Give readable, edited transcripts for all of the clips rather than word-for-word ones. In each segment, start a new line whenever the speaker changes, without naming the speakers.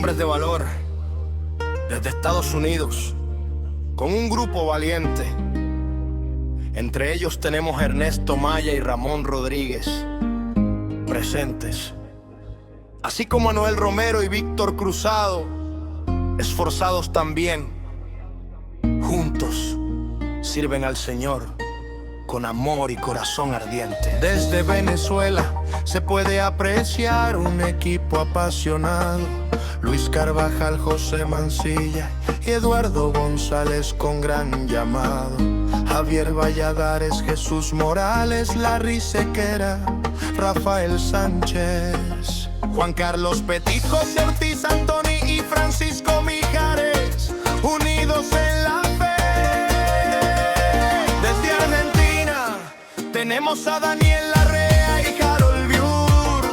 hombres de valor desde Estados Unidos, con un grupo valiente. Entre ellos tenemos Ernesto Maya y Ramón Rodríguez, presentes. Así como Manuel Romero y Víctor Cruzado, esforzados también. Juntos sirven al Señor con amor y corazón ardiente. Desde Venezuela se puede apreciar un equipo apasionado. Luis Carvajal, José Mancilla y Eduardo González con gran llamado. Javier Valladares, Jesús Morales, Larry Sequera, Rafael Sánchez, Juan Carlos Petit, José Ortiz, Antoni y Francisco Mijares, unidos en la fe. Desde Argentina tenemos a Daniel Larrea y Harold Biur,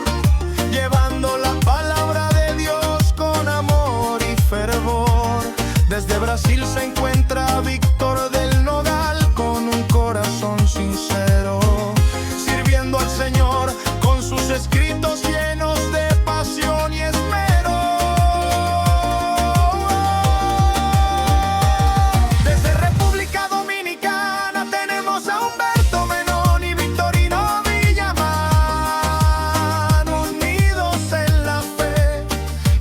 llevando la palabra de Dios con amor y fervor. Desde Brasil se encuentra Víctor del Nogal con un corazón sincero, sirviendo al Señor con sus escritos llenos de pasión y esmero. Desde República Dominicana tenemos a Humberto Menón y Victorino Villamán, unidos en la fe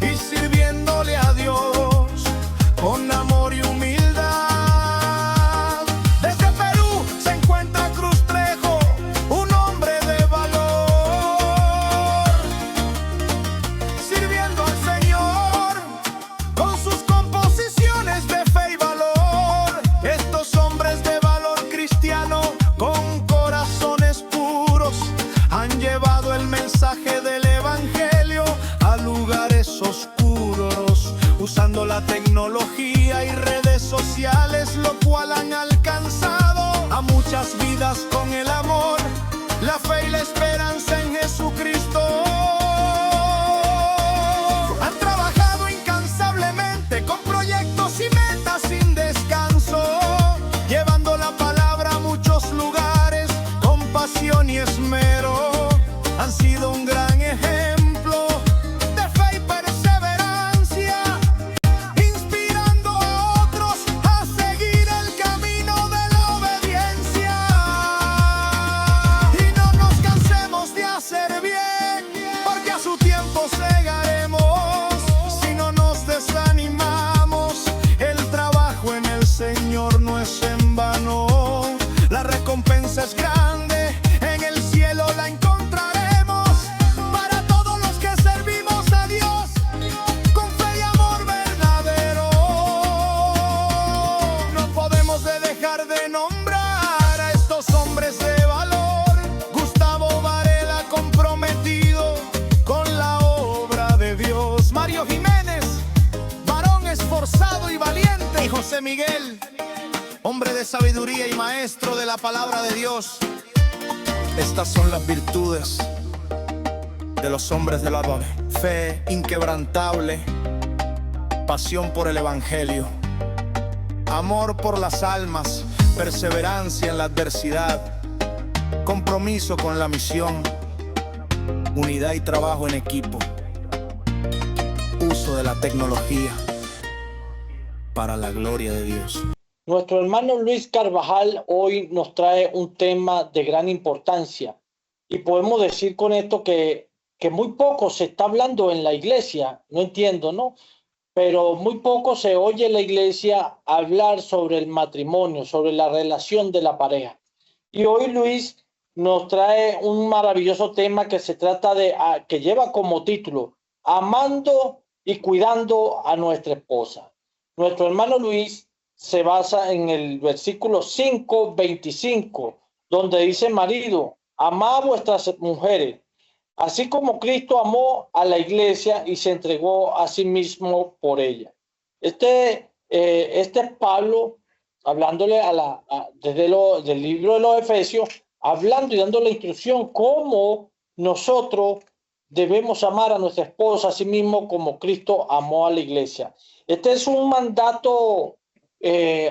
y sirviéndole a Dios con amor y humildad. Desde Perú se encuentra Cruz Trejo, un hombre de valor, sirviendo al Señor con sus composiciones de fe y valor. Estos hombres de valor cristiano con corazones puros han llevado el mensaje del Evangelio a lugares oscuros, usando la tecnología y redes sociales, lo cual han alcanzado a muchas vidas con el amor, la fe y la esperanza en Jesucristo. Han trabajado incansablemente con proyectos y metas sin descanso, llevando la palabra a muchos lugares con pasión y esmero. Han sido un gran ejemplo de fe y perseverancia, inspirando a otros a seguir el camino de la obediencia. Y no nos cansemos de hacer bien, porque a su tiempo segaremos. Si no nos desanimamos, el trabajo en el Señor no es en vano. La recompensa es grande, en el cielo la encontraremos. Para todos los que servimos a Dios con fe y amor verdadero, no podemos dejar de nombrar a estos hombres de valor. Gustavo Varela, comprometido con la obra de Dios. Mario Jiménez, varón esforzado y valiente. Y José Miguel, hombre de sabiduría y maestro de la palabra de Dios. Estas son las virtudes de los hombres de la fe inquebrantable, pasión por el Evangelio, amor por las almas, perseverancia en la adversidad, compromiso con la misión, unidad y trabajo en equipo, uso de la tecnología para la gloria de Dios.
Nuestro hermano Luis Carvajal hoy nos trae un tema de gran importancia y podemos decir con esto que muy poco se está hablando en la iglesia, no entiendo, ¿no? Pero muy poco se oye en la iglesia hablar sobre el matrimonio, sobre la relación de la pareja. Y hoy Luis nos trae un maravilloso tema que se trata de, que lleva como título, Amando y cuidando a nuestra esposa. Nuestro hermano Luis se basa en el versículo 5:25, donde dice: marido, amad a vuestras mujeres, así como Cristo amó a la iglesia y se entregó a sí mismo por ella. Este es Pablo hablándole del libro de los Efesios, hablando y dando la instrucción cómo nosotros debemos amar a nuestra esposa, así mismo como Cristo amó a la iglesia. Este es un mandato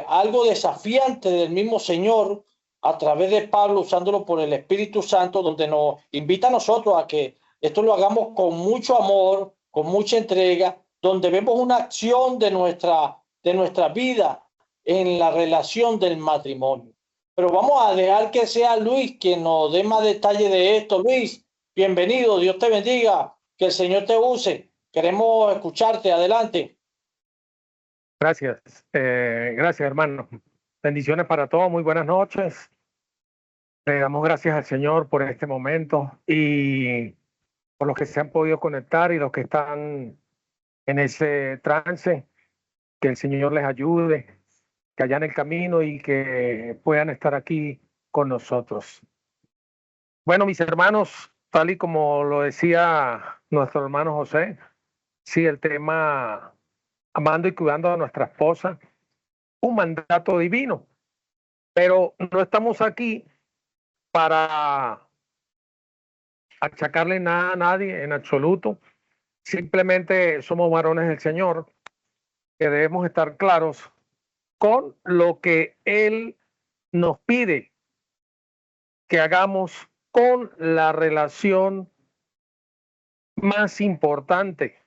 algo desafiante del mismo Señor a través de Pablo, usándolo por el Espíritu Santo, donde nos invita a nosotros a que esto lo hagamos con mucho amor, con mucha entrega, donde vemos una acción de nuestra vida en la relación del matrimonio. Pero vamos a dejar que sea Luis quien nos dé más detalle de esto. Luis, bienvenido, Dios te bendiga, que el Señor te use. Queremos escucharte, adelante.
Gracias, gracias hermano. Bendiciones para todos, muy buenas noches. Le damos gracias al Señor por este momento y por los que se han podido conectar y los que están en ese trance, que el Señor les ayude, que hayan el camino y que puedan estar aquí con nosotros. Bueno, mis hermanos, tal y como lo decía nuestro hermano José, sí, el tema amando y cuidando a nuestra esposa, un mandato divino, pero no estamos aquí para achacarle nada a nadie en absoluto. Simplemente somos varones del Señor que debemos estar claros con lo que Él nos pide que hagamos con la relación más importante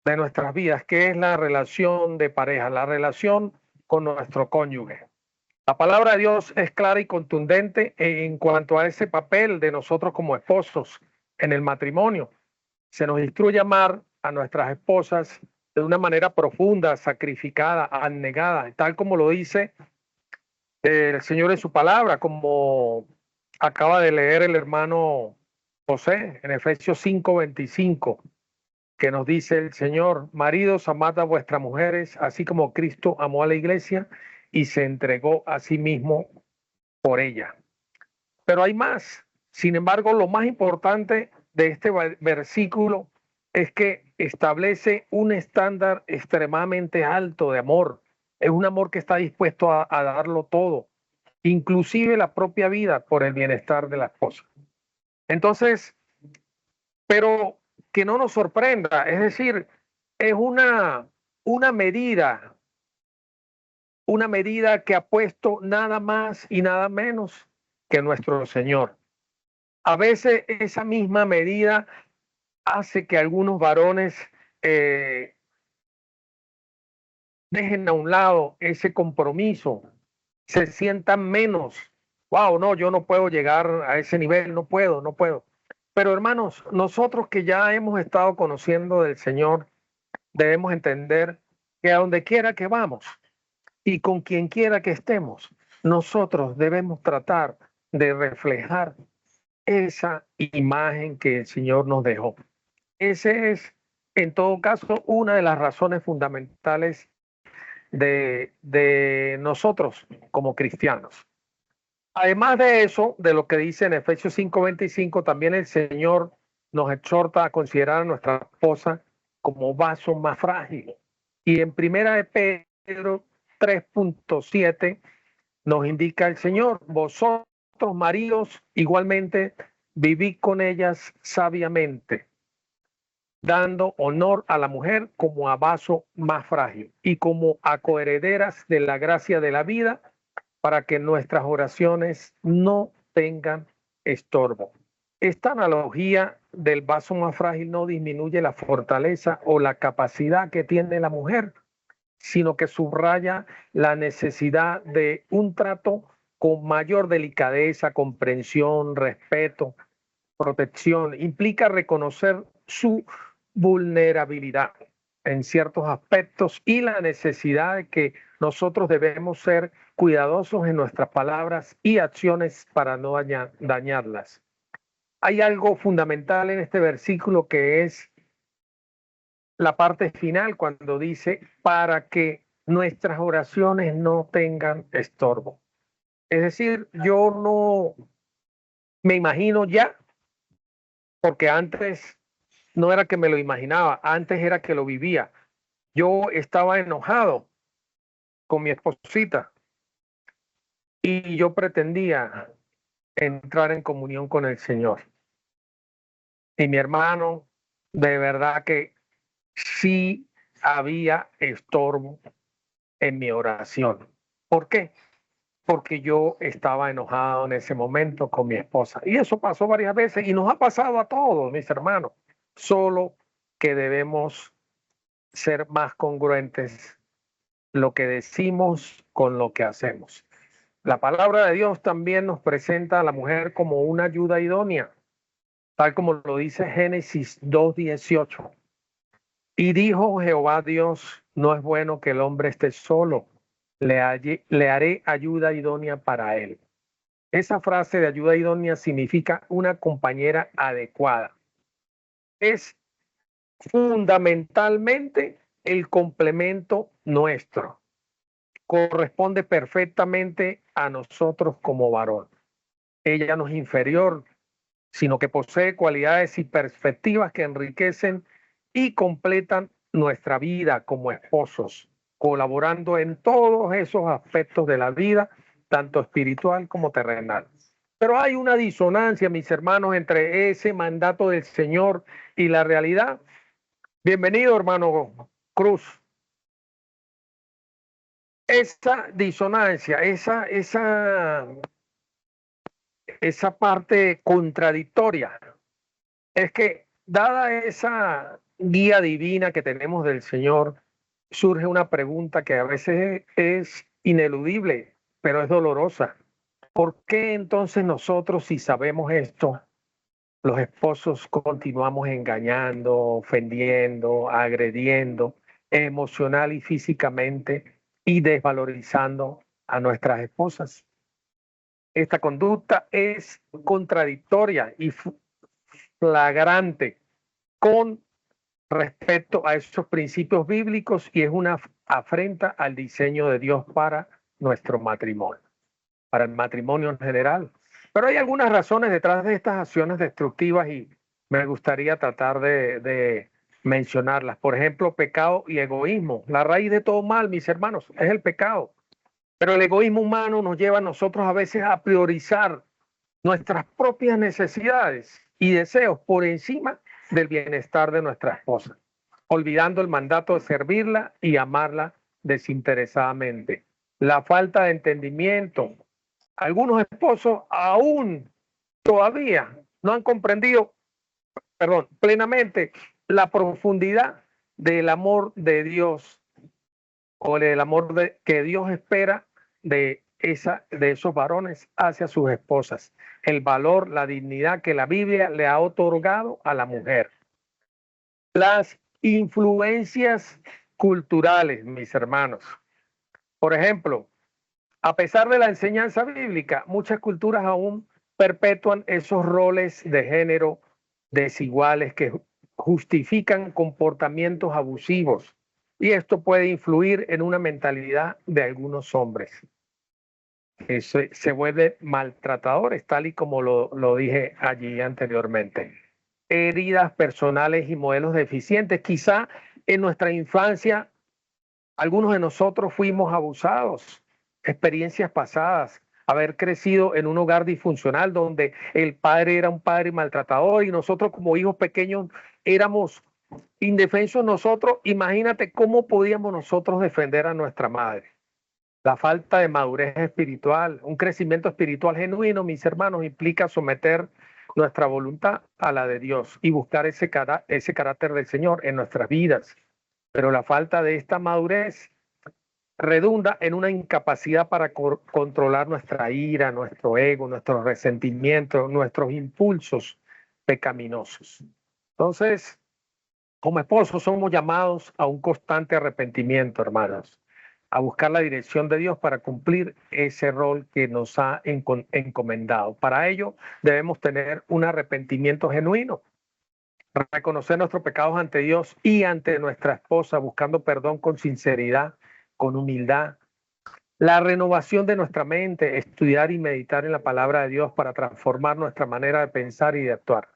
de nuestras vidas, que es la relación de pareja, la relación con nuestro cónyuge. La palabra de Dios es clara y contundente en cuanto a ese papel de nosotros como esposos en el matrimonio. Se nos instruye a amar a nuestras esposas de una manera profunda, sacrificada, abnegada, tal como lo dice el Señor en su palabra, como acaba de leer el hermano José en Efesios 5:25, que nos dice el Señor: maridos, amad a vuestras mujeres, así como Cristo amó a la iglesia y se entregó a sí mismo por ella. Pero hay más. Sin embargo, lo más importante de este versículo es que establece un estándar extremadamente alto de amor. Es un amor que está dispuesto a darlo todo, inclusive la propia vida por el bienestar de la esposa. Entonces, pero que no nos sorprenda, es decir, es una medida que ha puesto nada más y nada menos que nuestro Señor. A veces esa misma medida hace que algunos varones dejen a un lado ese compromiso, se sientan menos. Wow, no, yo no puedo llegar a ese nivel, no puedo. Pero hermanos, nosotros que ya hemos estado conociendo del Señor, debemos entender que a donde quiera que vamos y con quien quiera que estemos, nosotros debemos tratar de reflejar esa imagen que el Señor nos dejó. Ese es, en todo caso, una de las razones fundamentales de nosotros como cristianos. Además de eso, de lo que dice en Efesios 5:25, también el Señor nos exhorta a considerar a nuestra esposa como vaso más frágil. Y en Primera de Pedro 3:7 nos indica el Señor: vosotros, maridos, igualmente vivid con ellas sabiamente, dando honor a la mujer como a vaso más frágil y como a coherederas de la gracia de la vida, para que nuestras oraciones no tengan estorbo. Esta analogía del vaso más frágil no disminuye la fortaleza o la capacidad que tiene la mujer, sino que subraya la necesidad de un trato con mayor delicadeza, comprensión, respeto, protección. Implica reconocer su vulnerabilidad en ciertos aspectos y la necesidad de que nosotros debemos ser cuidadosos en nuestras palabras y acciones para no dañarlas. Hay algo fundamental en este versículo, que es la parte final, cuando dice: para que nuestras oraciones no tengan estorbo. Es decir, yo no me imagino ya, porque antes no era que me lo imaginaba, antes era que lo vivía. Yo estaba enojado con mi esposita y yo pretendía entrar en comunión con el Señor. Y mi hermano, de verdad que sí había estorbo en mi oración. ¿Por qué? Porque yo estaba enojado en ese momento con mi esposa. Y eso pasó varias veces y nos ha pasado a todos, mis hermanos. Solo que debemos ser más congruentes lo que decimos con lo que hacemos. La palabra de Dios también nos presenta a la mujer como una ayuda idónea, tal como lo dice Génesis 2:18. Y dijo Jehová Dios, no es bueno que el hombre esté solo, le haré ayuda idónea para él. Esa frase de ayuda idónea significa una compañera adecuada. Es fundamentalmente el complemento nuestro. Corresponde perfectamente a nosotros como varón. Ella no es inferior, sino que posee cualidades y perspectivas que enriquecen y completan nuestra vida como esposos, colaborando en todos esos aspectos de la vida, tanto espiritual como terrenal. Pero hay una disonancia, mis hermanos, entre ese mandato del Señor y la realidad. Bienvenido, hermano Cruz. Esa disonancia, esa parte contradictoria, es que dada esa guía divina que tenemos del Señor, surge una pregunta que a veces es ineludible, pero es dolorosa. ¿Por qué entonces nosotros, si sabemos esto, los esposos continuamos engañando, ofendiendo, agrediendo emocional y físicamente y desvalorizando a nuestras esposas? Esta conducta es contradictoria y flagrante con respecto a esos principios bíblicos y es una afrenta al diseño de Dios para nuestro matrimonio, para el matrimonio en general. Pero hay algunas razones detrás de estas acciones destructivas y me gustaría tratar de mencionarlas. Por ejemplo, pecado y egoísmo. La raíz de todo mal, mis hermanos, es el pecado. Pero el egoísmo humano nos lleva a nosotros a veces a priorizar nuestras propias necesidades y deseos por encima del bienestar de nuestra esposa, olvidando el mandato de servirla y amarla desinteresadamente. La falta de entendimiento. Algunos esposos aún todavía no han comprendido, plenamente la profundidad del amor de Dios o del amor que Dios espera de esos varones hacia sus esposas, el valor, la dignidad que la Biblia le ha otorgado a la mujer. Las influencias culturales, mis hermanos. Por ejemplo, a pesar de la enseñanza bíblica, muchas culturas aún perpetúan esos roles de género desiguales que justifican comportamientos abusivos. Y esto puede influir en una mentalidad de algunos hombres que se vuelven maltratadores, tal y como lo dije allí anteriormente. Heridas personales y modelos deficientes. Quizá en nuestra infancia algunos de nosotros fuimos abusados, experiencias pasadas, haber crecido en un hogar disfuncional donde el padre era un padre maltratador y nosotros como hijos pequeños éramos indefensos nosotros. Imagínate cómo podíamos nosotros defender a nuestra madre. La falta de madurez espiritual, un crecimiento espiritual genuino, mis hermanos, implica someter nuestra voluntad a la de Dios y buscar ese carácter del Señor en nuestras vidas. Pero la falta de esta madurez redunda en una incapacidad para controlar nuestra ira, nuestro ego, nuestros resentimientos, nuestros impulsos pecaminosos. Entonces, como esposos somos llamados a un constante arrepentimiento, hermanos, a buscar la dirección de Dios para cumplir ese rol que nos ha encomendado. Para ello debemos tener un arrepentimiento genuino, reconocer nuestros pecados ante Dios y ante nuestra esposa, buscando perdón con sinceridad, con humildad. La renovación de nuestra mente, estudiar y meditar en la palabra de Dios para transformar nuestra manera de pensar y de actuar,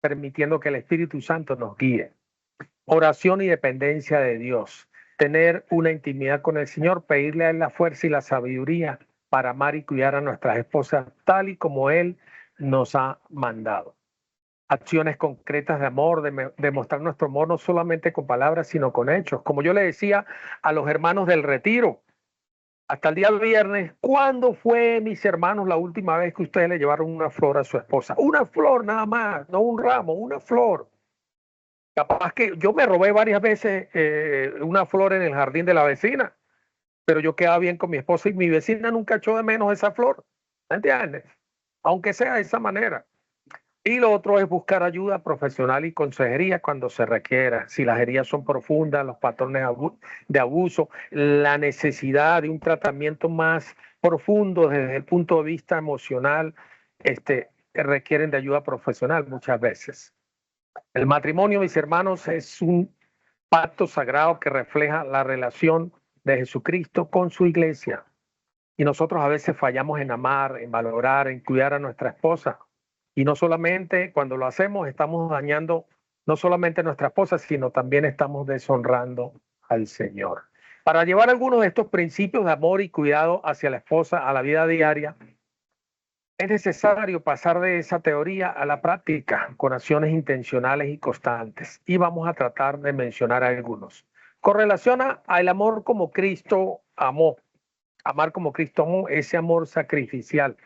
permitiendo que el Espíritu Santo nos guíe. Oración y dependencia de Dios, tener una intimidad con el Señor, pedirle a Él la fuerza y la sabiduría para amar y cuidar a nuestras esposas tal y como Él nos ha mandado. Acciones concretas de amor, demostrar nuestro amor no solamente con palabras, sino con hechos. Como yo le decía a los hermanos del retiro, hasta el día viernes, ¿cuándo fue, mis hermanos, la última vez que ustedes le llevaron una flor a su esposa? Una flor nada más, no un ramo, una flor. Capaz que yo me robé varias veces una flor en el jardín de la vecina, pero yo quedaba bien con mi esposa y mi vecina nunca echó de menos esa flor. ¿Me entiendes? Aunque sea de esa manera. Y lo otro es buscar ayuda profesional y consejería cuando se requiera. Si las heridas son profundas, los patrones de abuso, la necesidad de un tratamiento más profundo desde el punto de vista emocional, requieren de ayuda profesional muchas veces. El matrimonio, mis hermanos, es un pacto sagrado que refleja la relación de Jesucristo con su iglesia. Y nosotros a veces fallamos en amar, en valorar, en cuidar a nuestra esposa. Y no solamente cuando lo hacemos estamos dañando no solamente a nuestra esposa, sino también estamos deshonrando al Señor. Para llevar algunos de estos principios de amor y cuidado hacia la esposa a la vida diaria, es necesario pasar de esa teoría a la práctica con acciones intencionales y constantes. Y vamos a tratar de mencionar algunos. Con relación al amor como Cristo amó, amar como Cristo amó, ese amor sacrificial.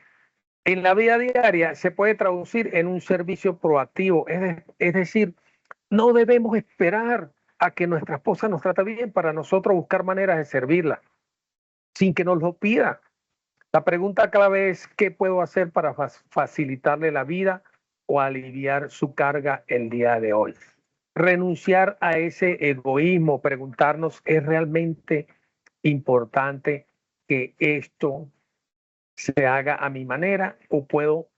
En la vida diaria se puede traducir en un servicio proactivo, es decir, no debemos esperar a que nuestra esposa nos trate bien para nosotros buscar maneras de servirla, sin que nos lo pida. La pregunta clave es, ¿qué puedo hacer para facilitarle la vida o aliviar su carga el día de hoy? Renunciar a ese egoísmo, preguntarnos, ¿es realmente importante que esto se haga a mi manera o puedo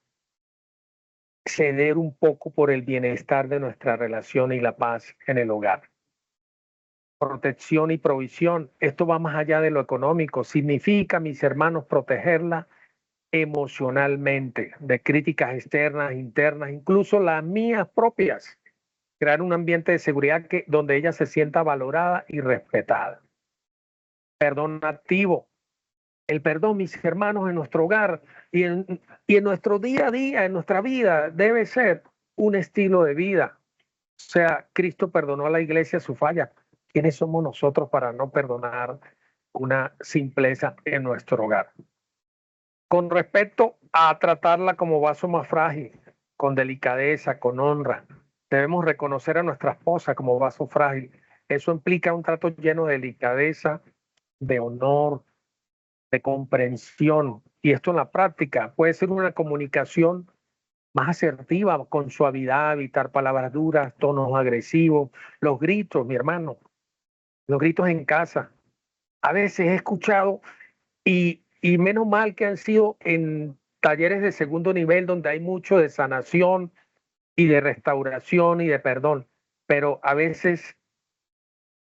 ceder un poco por el bienestar de nuestra relación y la paz en el hogar? Protección y provisión. Esto va más allá de lo económico. Significa, mis hermanos, protegerla emocionalmente de críticas externas, internas, incluso las mías propias. Crear un ambiente de seguridad donde ella se sienta valorada y respetada. Perdón activo. El perdón, mis hermanos, en nuestro hogar y en nuestro día a día, en nuestra vida, debe ser un estilo de vida. O sea, Cristo perdonó a la iglesia su falla. ¿Quiénes somos nosotros para no perdonar una simpleza en nuestro hogar? Con respecto a tratarla como vaso más frágil, con delicadeza, con honra, debemos reconocer a nuestra esposa como vaso frágil. Eso implica un trato lleno de delicadeza, de honor, de comprensión. Y esto en la práctica puede ser una comunicación más asertiva, con suavidad, evitar palabras duras, tonos agresivos, los gritos, mi hermano, los gritos en casa. A veces he escuchado y menos mal que han sido en talleres de segundo nivel donde hay mucho de sanación y de restauración y de perdón, pero a veces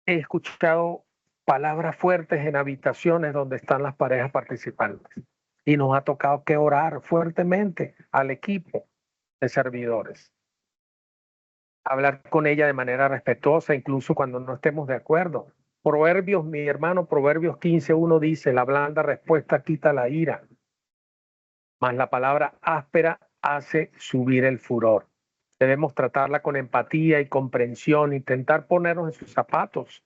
he escuchado palabras fuertes en habitaciones donde están las parejas participantes y nos ha tocado que orar fuertemente al equipo de servidores, hablar con ella de manera respetuosa, incluso cuando no estemos de acuerdo. Proverbios, mi hermano, Proverbios 15:1 dice, la blanda respuesta quita la ira, mas la palabra áspera hace subir el furor. Debemos tratarla con empatía y comprensión, intentar ponernos en sus zapatos,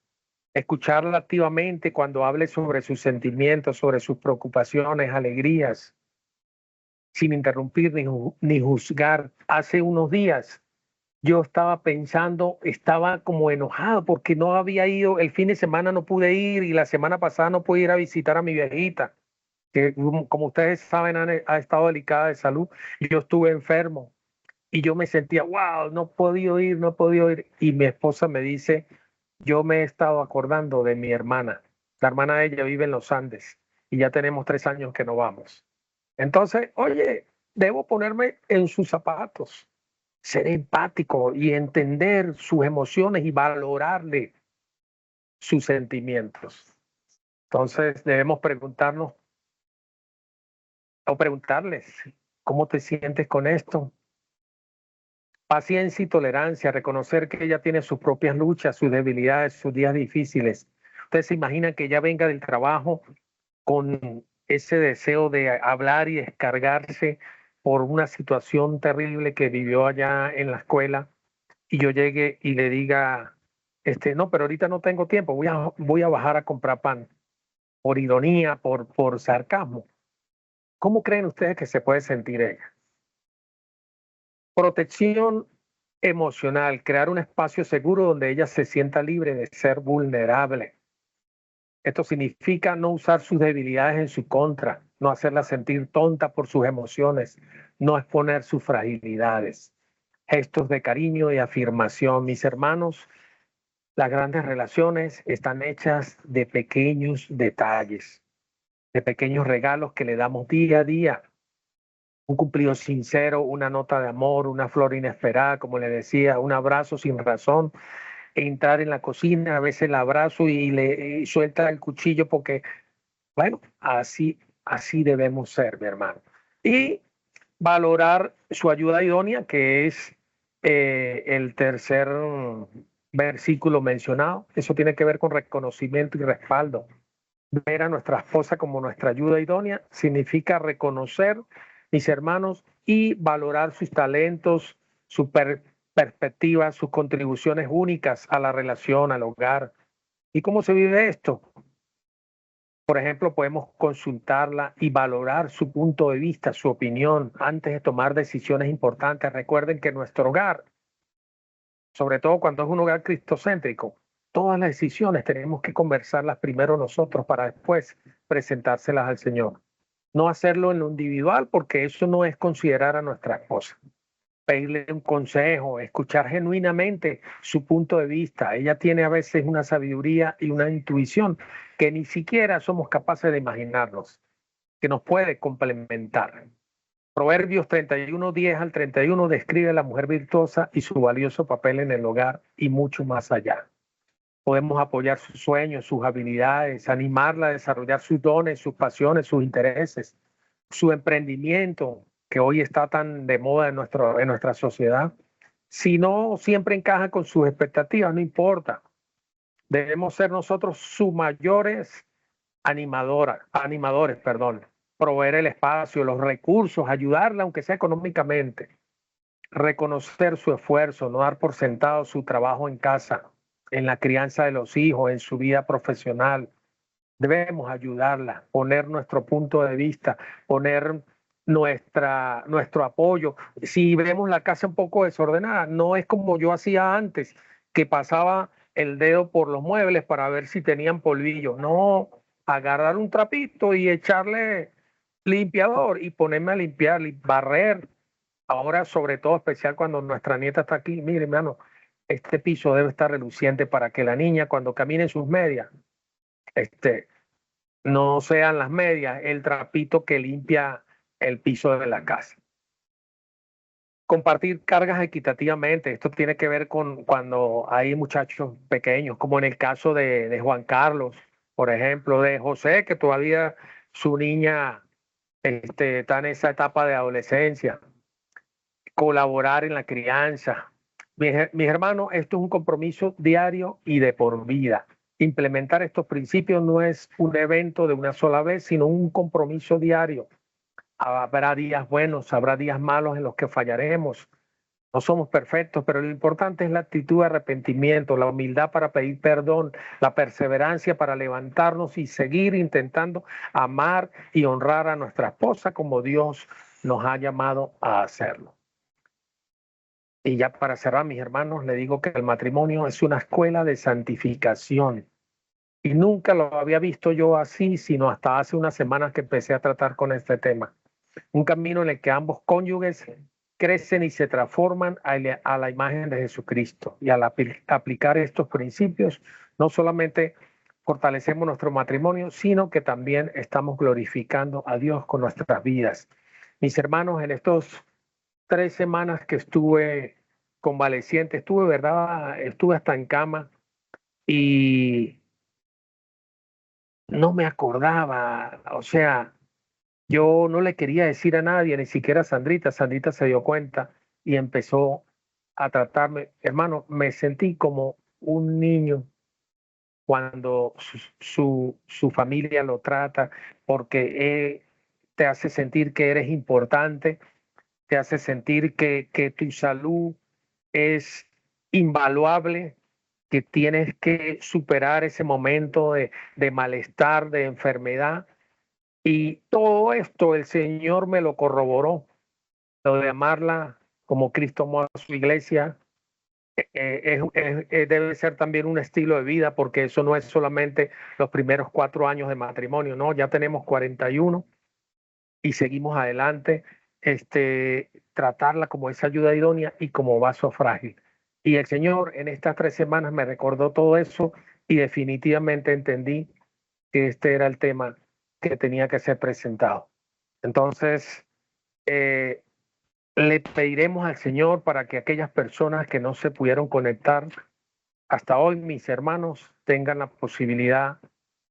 escucharla activamente cuando hable sobre sus sentimientos, sobre sus preocupaciones, alegrías, sin interrumpir ni juzgar. Hace unos días yo estaba pensando, estaba como enojado porque no había ido, el fin de semana no pude ir y la semana pasada no pude ir a visitar a mi viejita, que como ustedes saben ha estado delicada de salud. Yo estuve enfermo y yo me sentía, wow, no he podido ir, no he podido ir. Y mi esposa me dice, yo me he estado acordando de mi hermana. La hermana de ella vive en los Andes y ya tenemos 3 años que no vamos. Entonces, oye, debo ponerme en sus zapatos, ser empático y entender sus emociones y valorarle sus sentimientos. Entonces, debemos preguntarnos o preguntarles, ¿cómo te sientes con esto? Paciencia y tolerancia, reconocer que ella tiene sus propias luchas, sus debilidades, sus días difíciles. Ustedes se imaginan que ella venga del trabajo con ese deseo de hablar y descargarse por una situación terrible que vivió allá en la escuela y yo llegue y le diga, no, pero ahorita no tengo tiempo, voy a bajar a comprar pan, por ironía, por sarcasmo. ¿Cómo creen ustedes que se puede sentir ella? Protección emocional, crear un espacio seguro donde ella se sienta libre de ser vulnerable. Esto significa no usar sus debilidades en su contra, no hacerla sentir tonta por sus emociones, no exponer sus fragilidades. Gestos de cariño y afirmación. Mis hermanos, las grandes relaciones están hechas de pequeños detalles, de pequeños regalos que le damos día a día. Un cumplido sincero, una nota de amor, una flor inesperada, como le decía, un abrazo sin razón, entrar en la cocina, a veces el abrazo y suelta el cuchillo porque, bueno, así debemos ser, mi hermano. Y valorar su ayuda idónea, que es el tercer versículo mencionado. Eso tiene que ver con reconocimiento y respaldo. Ver a nuestra esposa como nuestra ayuda idónea significa reconocer, mis hermanos, y valorar sus talentos, su perspectiva, sus contribuciones únicas a la relación, al hogar. ¿Y cómo se vive esto? Por ejemplo, podemos consultarla y valorar su punto de vista, su opinión, antes de tomar decisiones importantes. Recuerden que nuestro hogar, sobre todo cuando es un hogar cristocéntrico, todas las decisiones tenemos que conversarlas primero nosotros para después presentárselas al Señor. No hacerlo en lo individual porque eso no es considerar a nuestra esposa. Pedirle un consejo, escuchar genuinamente su punto de vista. Ella tiene a veces una sabiduría y una intuición que ni siquiera somos capaces de imaginarnos, que nos puede complementar. Proverbios 31, 10 al 31 describe a la mujer virtuosa y su valioso papel en el hogar y mucho más allá. Podemos apoyar sus sueños, sus habilidades, animarla a desarrollar sus dones, sus pasiones, sus intereses, su emprendimiento, que hoy está tan de moda en nuestra sociedad. Si no siempre encaja con sus expectativas, no importa. Debemos ser nosotros sus mayores animadores, perdón. Proveer el espacio, los recursos, ayudarla, aunque sea económicamente. Reconocer su esfuerzo, no dar por sentado su trabajo en casa, en la crianza de los hijos, en su vida profesional. Debemos ayudarla, poner nuestro punto de vista, poner nuestro apoyo. Si vemos la casa un poco desordenada, no es como yo hacía antes, que pasaba el dedo por los muebles para ver si tenían polvillo. No, agarrar un trapito y echarle limpiador y ponerme a limpiar, barrer. Ahora, sobre todo, especial cuando nuestra nieta está aquí, mire, hermano, este piso debe estar reluciente para que la niña cuando camine en sus medias, no sean las medias el trapito que limpia el piso de la casa. Compartir cargas equitativamente. Esto tiene que ver con cuando hay muchachos pequeños, como en el caso de Juan Carlos, por ejemplo, de José, que todavía su niña está en esa etapa de adolescencia. Colaborar en la crianza. Mis hermanos, esto es un compromiso diario y de por vida. Implementar estos principios no es un evento de una sola vez, sino un compromiso diario. Habrá días buenos, habrá días malos en los que fallaremos. No somos perfectos, pero lo importante es la actitud de arrepentimiento, la humildad para pedir perdón, la perseverancia para levantarnos y seguir intentando amar y honrar a nuestra esposa como Dios nos ha llamado a hacerlo. Y ya para cerrar, mis hermanos, le digo que el matrimonio es una escuela de santificación. Y nunca lo había visto yo así, sino hasta hace unas semanas que empecé a tratar con este tema. Un camino en el que ambos cónyuges crecen y se transforman a la imagen de Jesucristo. Y al aplicar estos principios, no solamente fortalecemos nuestro matrimonio, sino que también estamos glorificando a Dios con nuestras vidas. Mis hermanos, en estos 3 semanas que estuve convaleciente, estuve hasta en cama y no me acordaba, o sea, yo no le quería decir a nadie, ni siquiera a Sandrita. Sandrita se dio cuenta y empezó a tratarme. Hermano, me sentí como un niño cuando su familia lo trata, porque te hace sentir que eres importante, te hace sentir que tu salud es invaluable, que tienes que superar ese momento de malestar, de enfermedad. Y todo esto el Señor me lo corroboró, lo de amarla como Cristo amó a su iglesia, debe ser también un estilo de vida, porque eso no es solamente los primeros 4 años de matrimonio, no, ya tenemos 41 y seguimos adelante, tratarla como esa ayuda idónea y como vaso frágil. Y el Señor en estas 3 semanas me recordó todo eso y definitivamente entendí que este era el tema que tenía que ser presentado. Entonces, eh, le pediremos al Señor para que aquellas personas que no se pudieron conectar hasta hoy, mis hermanos, tengan la posibilidad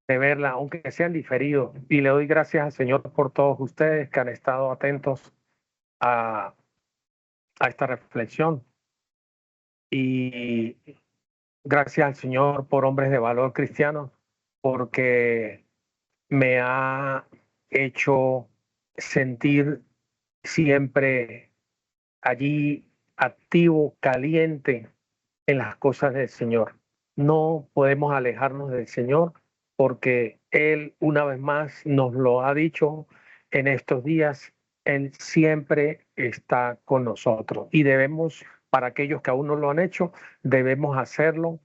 de verla, aunque sean diferidos. Y le doy gracias al Señor por todos ustedes que han estado atentos a, a esta reflexión. Y gracias al Señor por hombres de valor cristianos, porque me ha hecho sentir siempre allí activo, caliente en las cosas del Señor. No podemos alejarnos del Señor porque Él una vez más nos lo ha dicho en estos días. Él siempre está con nosotros y debemos, para aquellos que aún no lo han hecho, debemos hacerlo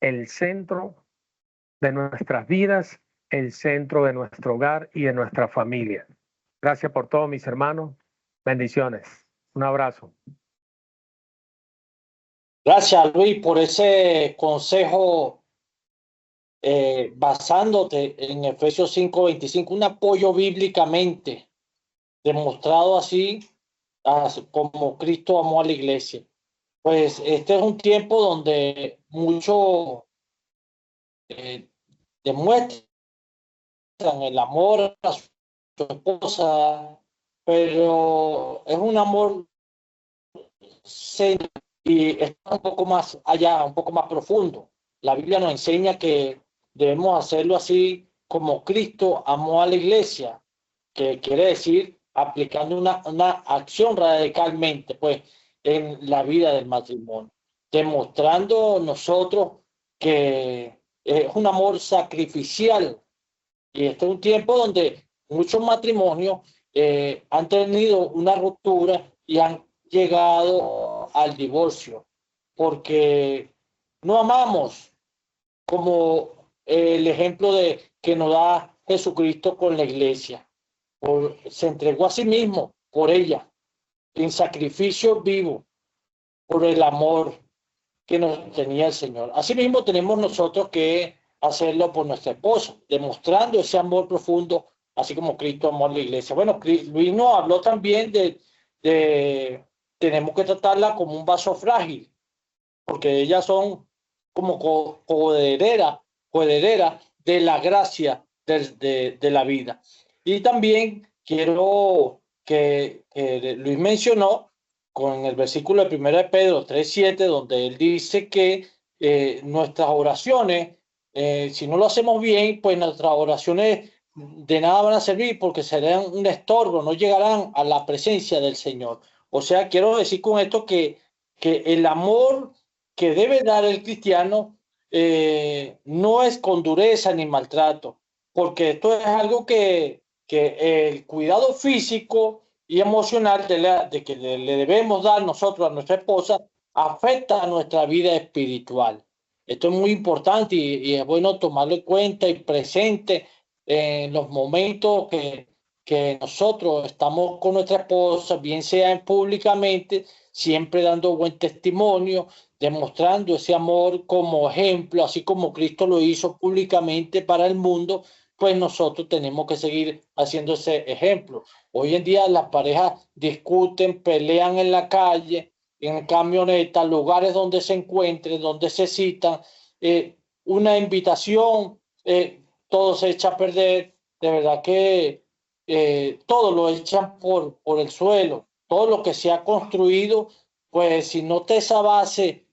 el centro de nuestras vidas, el centro de nuestro hogar y de nuestra familia. Gracias por todo, mis hermanos. Bendiciones. Un abrazo.
Gracias, Luis, por ese consejo basándote en Efesios 5:25, un apoyo bíblicamente demostrado así como Cristo amó a la iglesia. Pues este es un tiempo donde muchos demuestran el amor a su esposa, pero es un amor serio y está un poco más allá, un poco más profundo. La Biblia nos enseña que debemos hacerlo así como Cristo amó a la iglesia, que quiere decir aplicando una acción radicalmente pues en la vida del matrimonio, demostrando nosotros que es un amor sacrificial. Y este es un tiempo donde muchos matrimonios han tenido una ruptura y han llegado al divorcio porque no amamos, como el ejemplo de que nos da Jesucristo con la iglesia. Se entregó a sí mismo por ella en sacrificio vivo por el amor que nos tenía el Señor. Asimismo tenemos nosotros que hacerlo por nuestra esposa, demostrando ese amor profundo, así como Cristo amó a la iglesia. Bueno, Luis nos habló también de tenemos que tratarla como un vaso frágil, porque ellas son como coherederas de la gracia de la vida. Y también quiero que Luis mencionó con el versículo de 1 de Pedro 3:7, donde él dice que nuestras oraciones, si no lo hacemos bien, pues nuestras oraciones de nada van a servir porque serán un estorbo, no llegarán a la presencia del Señor. O sea, quiero decir con esto que el amor que debe dar el cristiano no es con dureza ni maltrato, porque esto es algo que el cuidado físico y emocional de que le debemos dar nosotros a nuestra esposa afecta a nuestra vida espiritual. Esto es muy importante y es bueno tomarlo en cuenta y presente en los momentos que nosotros estamos con nuestra esposa, bien sea públicamente, siempre dando buen testimonio, demostrando ese amor como ejemplo, así como Cristo lo hizo públicamente para el mundo, pues nosotros tenemos que seguir haciendo ese ejemplo. Hoy en día las parejas discuten, pelean en la calle, en camionetas, lugares donde se encuentren, donde se citan, una invitación, todo se echa a perder. De verdad que todo lo echan por el suelo. Todo lo que se ha construido, pues si no te esa base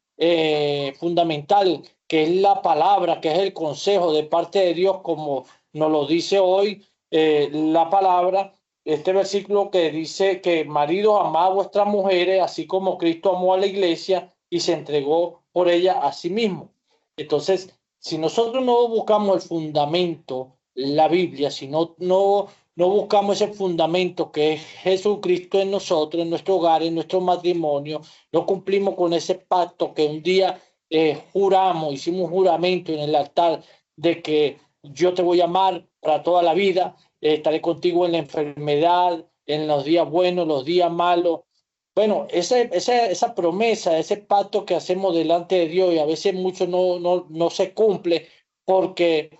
fundamental, que es la palabra, que es el consejo de parte de Dios, como nos lo dice hoy la palabra, este versículo que dice que maridos, amad a vuestras mujeres, así como Cristo amó a la iglesia y se entregó por ella a sí mismo. Entonces, si nosotros no buscamos el fundamento, la Biblia, si no no buscamos ese fundamento que es Jesucristo en nosotros, en nuestro hogar, en nuestro matrimonio, no cumplimos con ese pacto que un día juramos, hicimos un juramento en el altar de que yo te voy a amar para toda la vida, estaré contigo en la enfermedad, en los días buenos, los días malos. Bueno, esa promesa, ese pacto que hacemos delante de Dios y a veces mucho no se cumple porque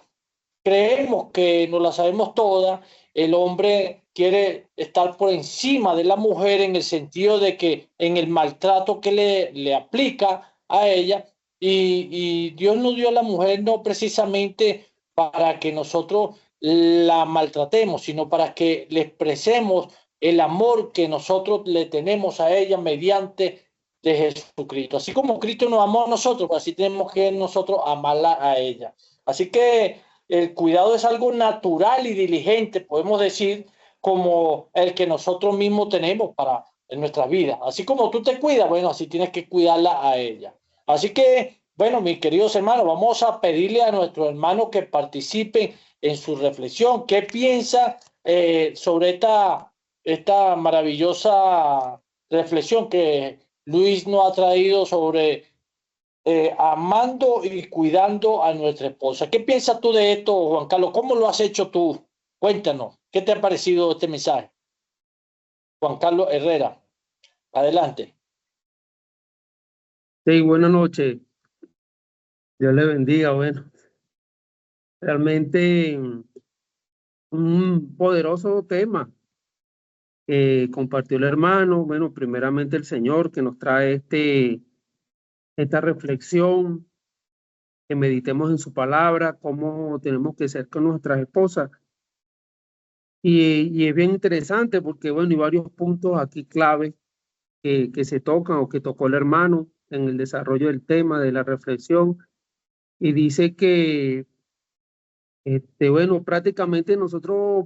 creemos que nos la sabemos toda. El hombre quiere estar por encima de la mujer en el sentido de que en el maltrato que le aplica a ella y Dios nos dio a la mujer no precisamente para que nosotros la maltratemos, sino para que le expresemos el amor que nosotros le tenemos a ella mediante de Jesucristo. Así como Cristo nos amó a nosotros, pues así tenemos que nosotros amarla a ella. Así que el cuidado es algo natural y diligente, podemos decir, como el que nosotros mismos tenemos para en nuestra vida. Así como tú te cuidas, bueno, así tienes que cuidarla a ella. Así que, bueno, mis queridos hermanos, vamos a pedirle a nuestro hermano que participe en su reflexión. ¿Qué piensa sobre esta maravillosa reflexión que Luis nos ha traído sobre amando y cuidando a nuestra esposa? ¿Qué piensas tú de esto, Juan Carlos? ¿Cómo lo has hecho tú? Cuéntanos, ¿qué te ha parecido este mensaje? Juan Carlos Herrera, adelante.
Sí, buenas noches. Dios le bendiga. Bueno, realmente un poderoso tema que compartió el hermano. Bueno, primeramente el Señor que nos trae esta reflexión, que meditemos en su palabra, cómo tenemos que ser con nuestras esposas. Y es bien interesante porque, bueno, hay varios puntos aquí clave que se tocan o que tocó el hermano en el desarrollo del tema, de la reflexión. Y dice que bueno, prácticamente nosotros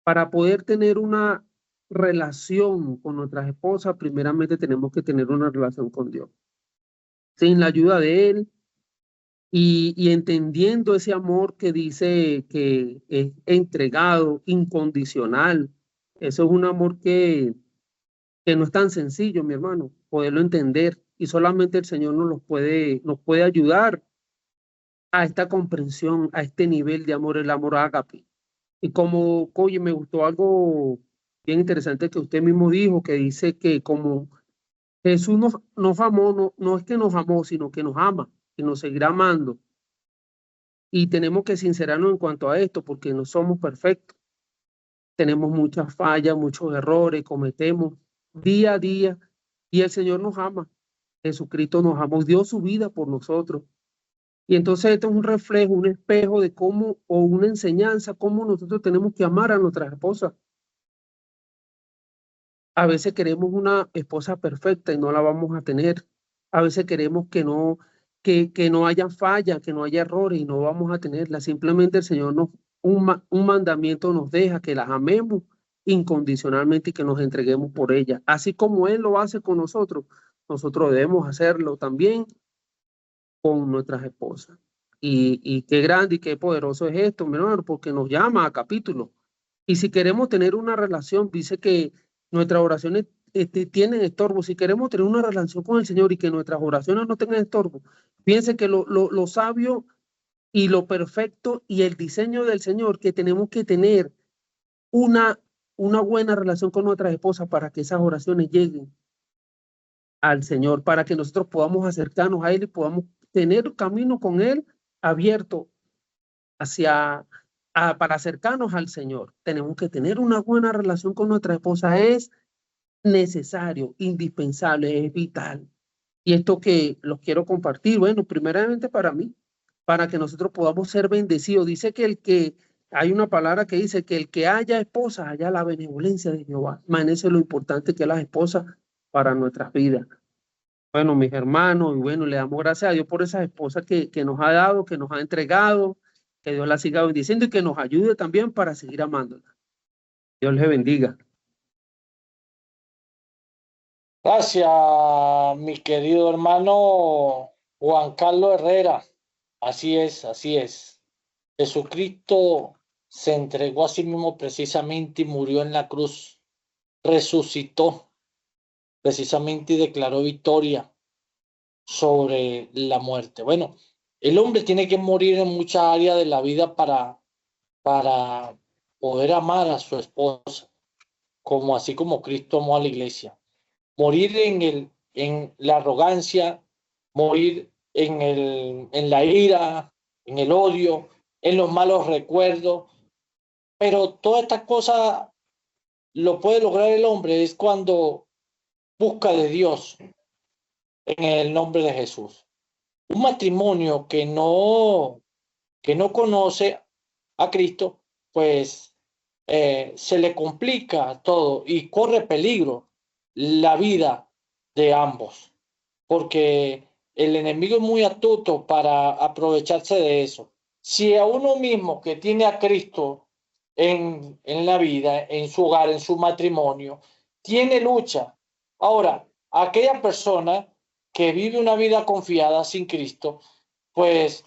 para poder tener una relación con nuestras esposas, primeramente tenemos que tener una relación con Dios. Sin la ayuda de Él y entendiendo ese amor que dice que es entregado, incondicional. Eso es un amor que no es tan sencillo, mi hermano, poderlo entender. Y solamente el Señor nos puede ayudar a esta comprensión, a este nivel de amor, el amor ágape. Y como, oye, me gustó algo bien interesante que usted mismo dijo, que dice que como Jesús nos amó, no es que nos amó, sino que nos ama y nos seguirá amando. Y tenemos que sincerarnos en cuanto a esto, porque no somos perfectos. Tenemos muchas fallas, muchos errores, cometemos día a día, y el Señor nos ama. Jesucristo nos amó, dio su vida por nosotros. Y entonces esto es un reflejo, un espejo de cómo, o una enseñanza, cómo nosotros tenemos que amar a nuestras esposas. A veces queremos una esposa perfecta y no la vamos a tener. A veces queremos que no haya falla, que no haya errores y no vamos a tenerla. Simplemente el Señor un mandamiento nos deja que las amemos incondicionalmente y que nos entreguemos por ella. Así como Él lo hace con nosotros, nosotros debemos hacerlo también con nuestras esposas. Y qué grande y qué poderoso es esto, mi hermano, porque nos llama a capítulo. Y si queremos tener una relación, dice que nuestras oraciones tienen estorbo. Si queremos tener una relación con el Señor y que nuestras oraciones no tengan estorbo, piense que lo sabio y lo perfecto y el diseño del Señor, que tenemos que tener una buena relación con nuestras esposas para que esas oraciones lleguen al Señor, para que nosotros podamos acercarnos a Él y podamos tener camino con Él abierto para acercarnos al Señor. Tenemos que tener una buena relación con nuestra esposa. Es necesario, indispensable, es vital. Y esto que los quiero compartir, bueno, primeramente para mí, para que nosotros podamos ser bendecidos. Dice que hay una palabra que dice que el que haya esposa, haya la benevolencia de Jehová. Imagínense lo importante que es las esposas para nuestras vidas. Bueno, mis hermanos, y bueno, le damos gracias a Dios por esas esposas que nos ha dado, que nos ha entregado, que Dios la siga bendiciendo y que nos ayude también para seguir amándola. Dios les bendiga.
Gracias, mi querido hermano Juan Carlos Herrera. Así es, así es. Jesucristo se entregó a sí mismo precisamente y murió en la cruz, resucitó precisamente y declaró victoria sobre la muerte. Bueno, el hombre tiene que morir en muchas áreas de la vida para poder amar a su esposa, como así como Cristo amó a la iglesia. Morir en la arrogancia, morir en la ira, en el odio, en los malos recuerdos. Pero todas estas cosas lo puede lograr el hombre es cuando busca de Dios en el nombre de Jesús. Un matrimonio que no conoce a Cristo, pues se le complica todo y corre peligro la vida de ambos, porque el enemigo es muy astuto para aprovecharse de eso. Si a uno mismo que tiene a Cristo en la vida, en su hogar, en su matrimonio, tiene lucha. Ahora, aquella persona que vive una vida confiada sin Cristo, pues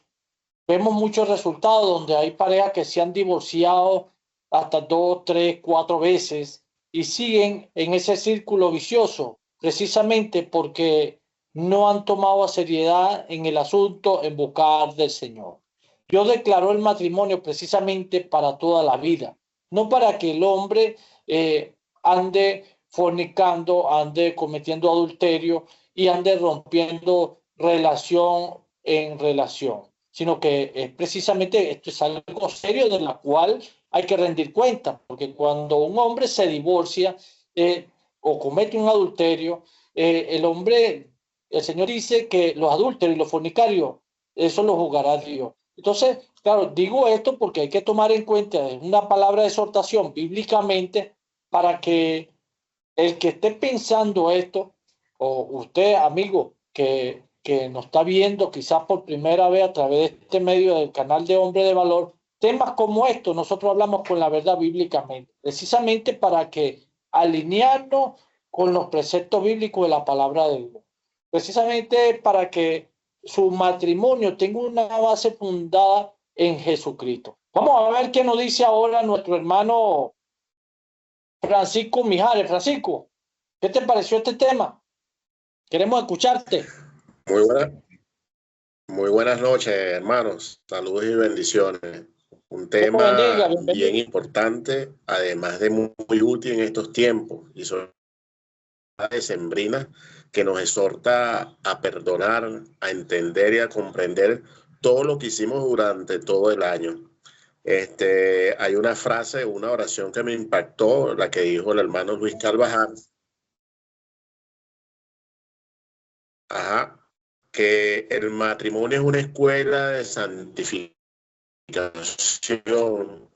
vemos muchos resultados donde hay parejas que se han divorciado hasta 2, 3, 4 veces y siguen en ese círculo vicioso, precisamente porque no han tomado seriedad en el asunto en buscar del Señor. Dios declaró el matrimonio precisamente para toda la vida, no para que el hombre ande fornicando, ande cometiendo adulterio y ande rompiendo relación en relación, sino que precisamente esto es algo serio de la cual hay que rendir cuenta, porque cuando un hombre se divorcia o comete un adulterio, el hombre, el Señor dice que los adúlteros y los fornicarios, eso lo juzgará Dios. Entonces, claro, digo esto porque hay que tomar en cuenta una palabra de exhortación bíblicamente para que el que esté pensando esto, o usted, amigo, que nos está viendo quizás por primera vez a través de este medio del canal de Hombre de Valor, temas como estos, nosotros hablamos con la verdad bíblicamente, precisamente para que alinearnos con los preceptos bíblicos de la palabra de Dios, precisamente para que su matrimonio tenga una base fundada en Jesucristo. Vamos a ver qué nos dice ahora nuestro hermano Francisco Mijares. Francisco, ¿qué te pareció este tema? Queremos escucharte.
Muy buena, muy buenas noches, hermanos. Saludos y bendiciones. Un
Dios bendiga,
tema
bienvenido.
bien importante, además de muy útil en estos tiempos, y sobre la decembrina que nos exhorta a perdonar, a entender y a comprender todo lo que hicimos durante todo el año. Hay una frase, una oración que me impactó, la que dijo el hermano Luis Carvajal. Ajá, que el matrimonio es una escuela de santificación.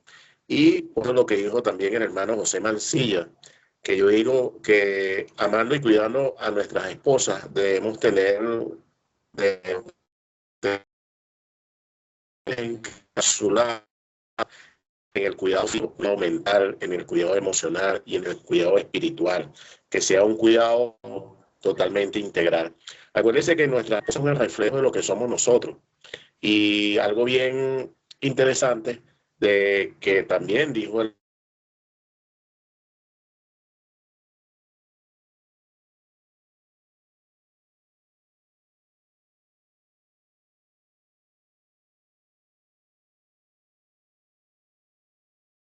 Y por lo que dijo también el hermano José Mancilla, que yo digo que amando y cuidando a nuestras esposas debemos tener en su lado en el cuidado físico, mental, en el cuidado emocional y en el cuidado espiritual, que sea un cuidado totalmente integral. Acuérdense que nuestra esposa es un reflejo de lo que somos nosotros. Y algo bien interesante de que también dijo el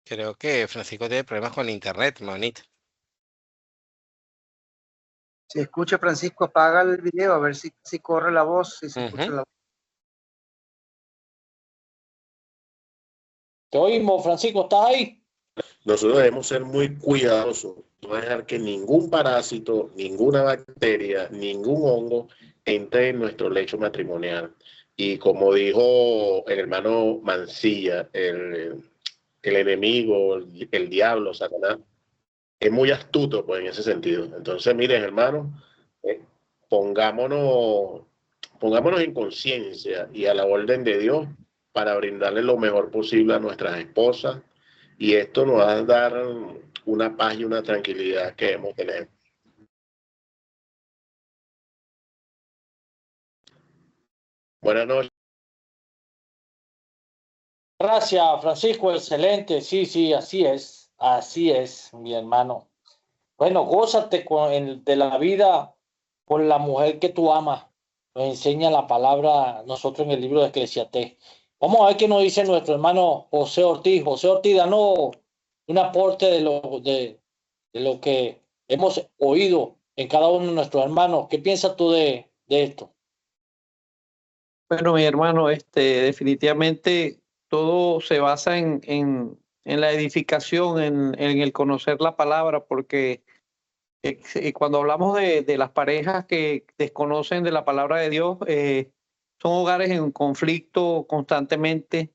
Creo que Francisco tiene problemas con el internet, manito.
Si escucha Francisco, apaga el video a ver si corre la voz, si se escucha la voz.
Te oímos, Francisco, ¿estás ahí?
nosotros debemos ser muy cuidadosos, no dejar que ningún parásito, ninguna bacteria, ningún hongo entre en nuestro lecho matrimonial. Y como dijo el hermano Mancilla, el enemigo, el diablo, Satanás, es muy astuto pues, en ese sentido. Entonces, miren, hermanos, pongámonos en conciencia y a la orden de Dios para brindarle lo mejor posible a nuestras esposas, y esto nos va a dar una paz y una tranquilidad que debemos tener. Buenas noches.
Gracias, Francisco, excelente. Sí, sí, así es, mi hermano. Bueno, gózate de la vida con la mujer que tú amas. Nos enseña la palabra nosotros en el libro de Eclesiastés. Vamos a ver qué nos dice nuestro hermano José Ortiz. José Ortiz, danos un aporte de lo que hemos oído en cada uno de nuestros hermanos. ¿Qué piensas tú de esto?
Bueno, mi hermano, definitivamente todo se basa en la edificación, en el conocer la palabra, porque cuando hablamos de las parejas que desconocen de la palabra de Dios, son hogares en conflicto constantemente,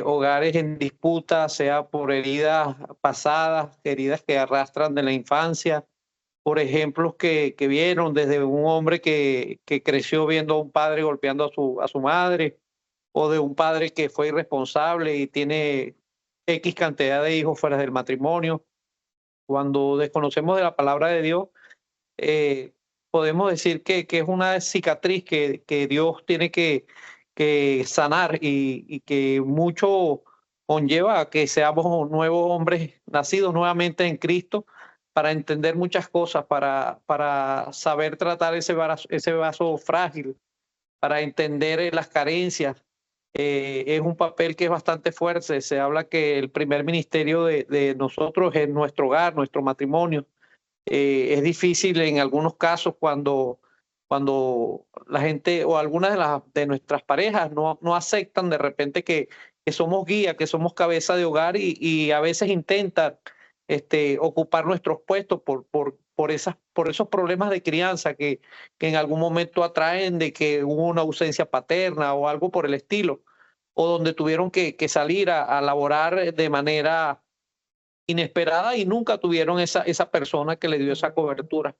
hogares en disputa, sea por heridas pasadas, heridas que arrastran de la infancia, por ejemplos que vieron desde un hombre que creció viendo a un padre golpeando a su madre, o de un padre que fue irresponsable y tiene X cantidad de hijos fuera del matrimonio. Cuando desconocemos de la palabra de Dios, eh, podemos decir que es una cicatriz que Dios tiene que sanar y que mucho conlleva a que seamos nuevos hombres nacidos nuevamente en Cristo para entender muchas cosas, para saber tratar ese vaso frágil, para entender las carencias. Es un papel que es bastante fuerte. Se habla que el primer ministerio de nosotros es nuestro hogar, nuestro matrimonio. Es difícil en algunos casos cuando la gente o algunas de nuestras parejas no aceptan de repente que somos guía, que somos cabeza de hogar y a veces intentan ocupar nuestros puestos por esos problemas de crianza que en algún momento atraen de que hubo una ausencia paterna o algo por el estilo, o donde tuvieron que salir a laborar de manera inesperada y nunca tuvieron esa persona que le dio esa cobertura.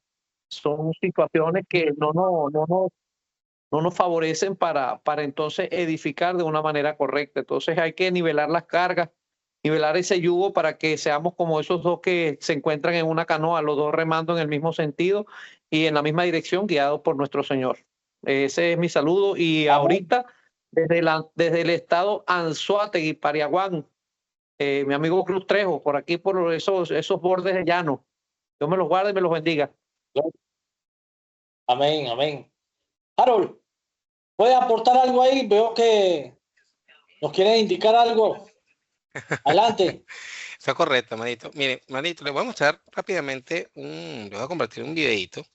Son situaciones que no nos favorecen para entonces edificar de una manera correcta. Entonces hay que nivelar las cargas, nivelar ese yugo para que seamos como esos dos que se encuentran en una canoa, los dos remando en el mismo sentido y en la misma dirección, guiados por nuestro Señor. Ese es mi saludo. Y
Amén.
ahorita, desde el estado Anzoátegui, Pariaguán, mi amigo Cruz Trejo, por aquí, por esos bordes de llano. Dios me los guarde y me los bendiga.
Amén, amén. Harold, ¿puedes aportar algo ahí? Veo que nos quieren indicar algo. Adelante.
Está correcto, manito. Mire, manito, le voy a mostrar rápidamente le voy a compartir un videito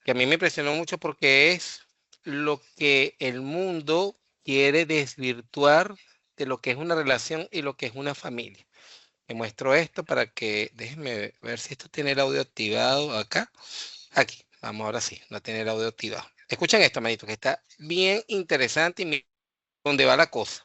que a mí me impresionó mucho porque es lo que el mundo quiere desvirtuar de lo que es una relación y lo que es una familia. Le muestro esto para que, déjenme ver si esto tiene el audio activado acá. Aquí, vamos, ahora sí, no tiene el audio activado. Escuchen esto, manito, que está bien interesante y miren dónde va la cosa.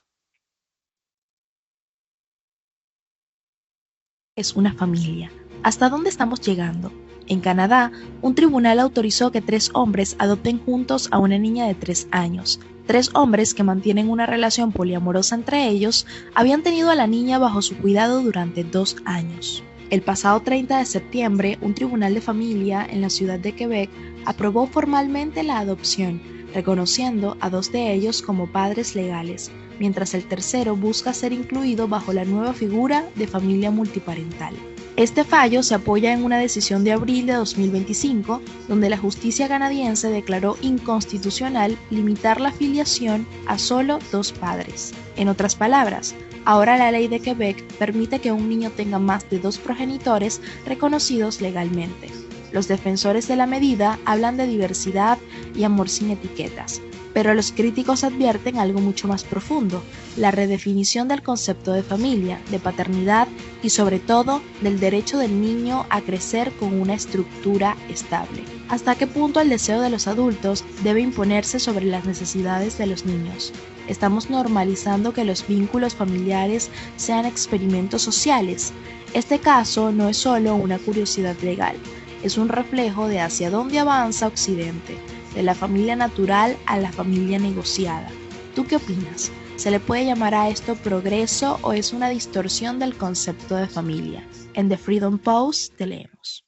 Es una familia. ¿Hasta dónde estamos llegando? En Canadá, un tribunal autorizó que 3 hombres adopten juntos a una niña de 3 años. 3 hombres que mantienen una relación poliamorosa entre ellos habían tenido a la niña bajo su cuidado durante 2 años. El pasado 30 de septiembre, un tribunal de familia en la ciudad de Quebec aprobó formalmente la adopción, reconociendo a 2 de ellos como padres legales, mientras el tercero busca ser incluido bajo la nueva figura de familia multiparental. Este fallo se apoya en una decisión de abril de 2025, donde la justicia canadiense declaró inconstitucional limitar la filiación a solo 2 padres. En otras palabras, ahora la ley de Quebec permite que un niño tenga más de 2 progenitores reconocidos legalmente. Los defensores de la medida hablan de diversidad y amor sin etiquetas, pero los críticos advierten algo mucho más profundo: la redefinición del concepto de familia, de paternidad y sobre todo del derecho del niño a crecer con una estructura estable. ¿Hasta qué punto el deseo de los adultos debe imponerse sobre las necesidades de los niños? Estamos normalizando que los vínculos familiares sean experimentos sociales. Este caso no es solo una curiosidad legal, es un reflejo de hacia dónde avanza Occidente, de la familia natural a la familia negociada. ¿Tú qué opinas? ¿Se le puede llamar a esto progreso o es una distorsión del concepto de familia? En The Freedom Post te leemos.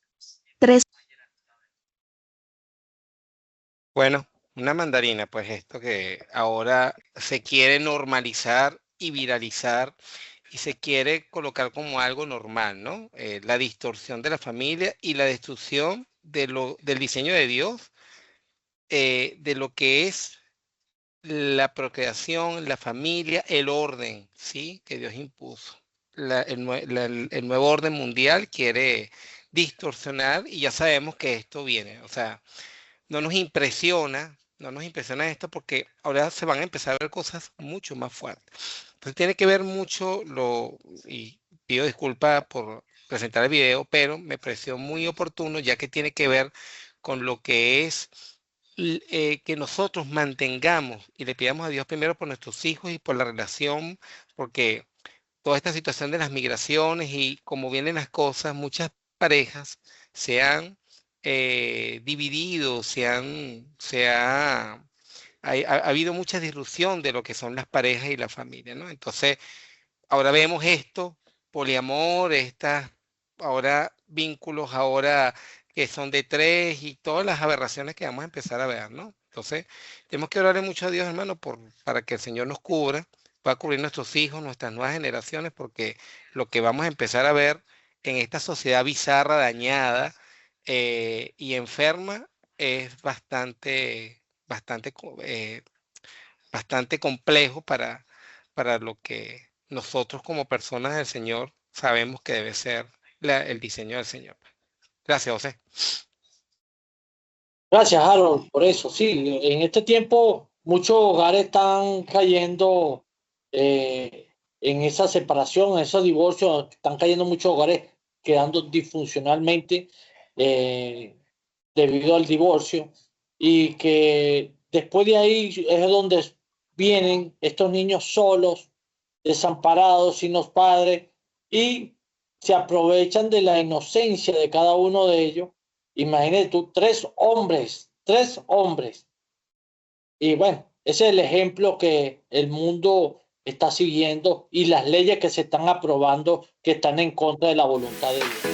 3.
Bueno, una mandarina, pues esto que ahora se quiere normalizar y viralizar y se quiere colocar como algo normal, ¿no? La distorsión de la familia y la destrucción del diseño de Dios, de lo que es la procreación, la familia, el orden, ¿sí? Que Dios impuso. El nuevo orden mundial quiere distorsionar y ya sabemos que esto viene. O sea, no nos impresiona esto porque ahora se van a empezar a ver cosas mucho más fuertes. Entonces tiene que ver mucho y pido disculpas por presentar el video, pero me pareció muy oportuno ya que tiene que ver con lo que es que nosotros mantengamos y le pidamos a Dios primero por nuestros hijos y por la relación, porque toda esta situación de las migraciones y cómo vienen las cosas, muchas parejas se han dividido, ha habido mucha disrupción de lo que son las parejas y la familia, ¿no? Entonces, ahora vemos esto, poliamor, ahora vínculos, ahora que son de 3 y todas las aberraciones que vamos a empezar a ver, ¿no? Entonces, tenemos que orarle mucho a Dios, hermano, para que el Señor nos cubra, pueda cubrir nuestros hijos, nuestras nuevas generaciones, porque lo que vamos a empezar a ver en esta sociedad bizarra, dañada y enferma es bastante complejo para lo que nosotros como personas del Señor sabemos que debe ser el diseño del Señor. Gracias, José.
Gracias, Harold, por eso. Sí, en este tiempo muchos hogares están cayendo en esa separación, en esos divorcios, están cayendo muchos hogares quedando disfuncionalmente debido al divorcio, y que después de ahí es donde vienen estos niños solos, desamparados, sin los padres, y se aprovechan de la inocencia de cada uno de ellos. Imagínate tú, 3 hombres. Y bueno, ese es el ejemplo que el mundo está siguiendo y las leyes que se están aprobando que están en contra de la voluntad de Dios.